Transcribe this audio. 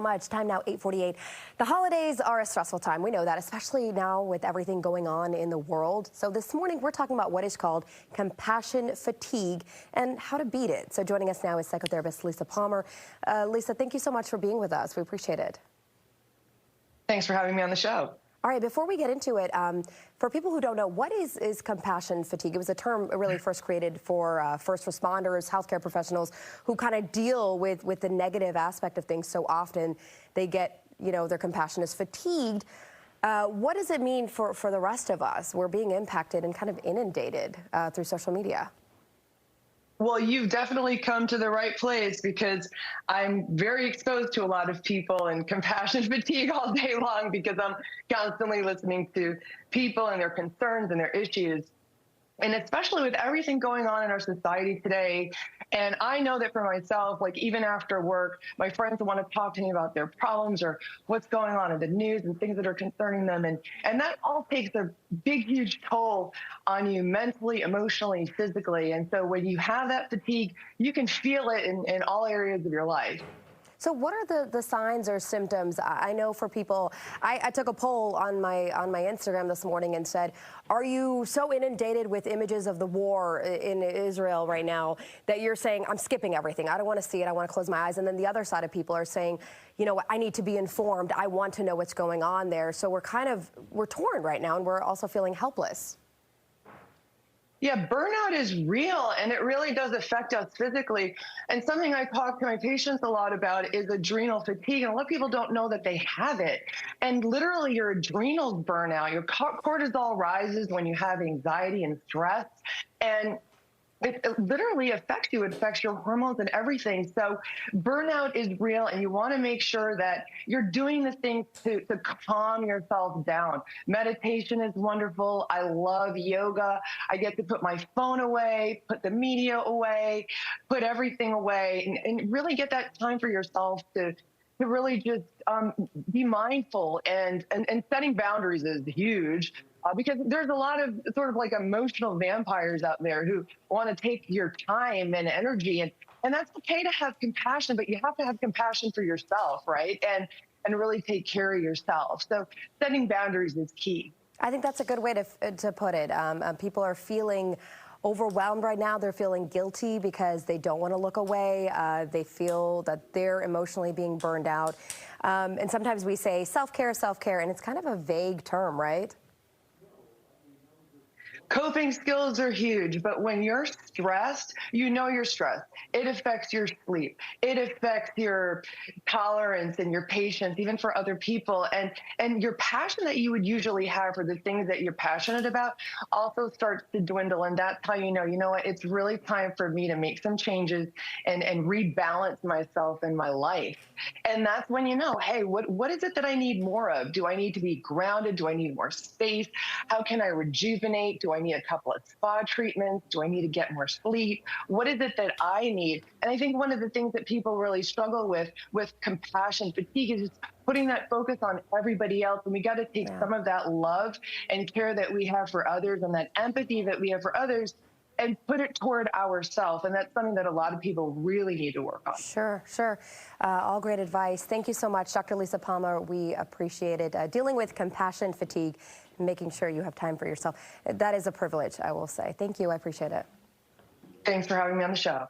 much. Time now, 8:48. The holidays are a stressful time. We know that, especially now with everything going on in the world. So this morning, we're talking about what is called compassion fatigue and how to beat it. So joining us now is psychotherapist Lisa Palmer. Lisa, thank you so much for being with us. We appreciate it. Thanks for having me on the show. All right, before we get into it, for people who don't know, what is compassion fatigue? It was a term really first created for first responders, healthcare professionals who kind of deal with the negative aspect of things so often. They get, their compassion is fatigued. What does it mean for the rest of us? We're being impacted and kind of inundated through social media. Well, you've definitely come to the right place because I'm very exposed to a lot of people and compassion fatigue all day long because I'm constantly listening to people and their concerns and their issues. And especially with everything going on in our society today. And I know that for myself, like even after work, my friends want to talk to me about their problems or what's going on in the news and things that are concerning them. And that all takes a big, huge toll on you mentally, emotionally, physically. And so when you have that fatigue, you can feel it in all areas of your life. So what are the signs or symptoms? I know for people, I took a poll on my Instagram this morning and said, are you so inundated with images of the war in Israel right now that you're saying, I'm skipping everything. I don't want to see it. I want to close my eyes. And then the other side of people are saying, I need to be informed. I want to know what's going on there. So we're torn right now, and we're also feeling helpless. Yeah, burnout is real, and it really does affect us physically. And something I talk to my patients a lot about is adrenal fatigue. And a lot of people don't know that they have it. And literally, your adrenals burn out. Your cortisol rises when you have anxiety and stress. And it literally affects you. It affects your hormones and everything. So burnout is real, and you want to make sure that you're doing the things to calm yourself down. Meditation is wonderful. I love yoga. I get to put my phone away, put the media away, put everything away, and really get that time for yourself to really just be mindful, and setting boundaries is huge. Because there's a lot of sort of like emotional vampires out there who want to take your time and energy, and that's okay to have compassion, but you have to have compassion for yourself, right? And really take care of yourself. So setting boundaries is key. I think that's a good way to put it. People are feeling overwhelmed right now. They're feeling guilty because they don't want to look away. They feel that they're emotionally being burned out. And sometimes we say self-care, and it's kind of a vague term, right? Coping skills are huge, but when you're stressed, you're stressed. It affects your sleep. It affects your tolerance and your patience, even for other people. And your passion that you would usually have for the things that you're passionate about also starts to dwindle. And that's how you know what, it's really time for me to make some changes and rebalance myself in my life. And that's when hey, what is it that I need more of? Do I need to be grounded? Do I need more space? How can I rejuvenate? Do I need a couple of spa treatments? Do I need to get more sleep? What is it that I need? And I think one of the things that people really struggle with compassion fatigue is just putting that focus on everybody else. And we got to take some of that love and care that we have for others and that empathy that we have for others and put it toward ourselves. And that's something that a lot of people really need to work on. Sure. All great advice. Thank you so much, Dr. Lisa Palmer. We appreciate it. Dealing with compassion fatigue, making sure you have time for yourself. That is a privilege, I will say. Thank you. I appreciate it. Thanks for having me on the show.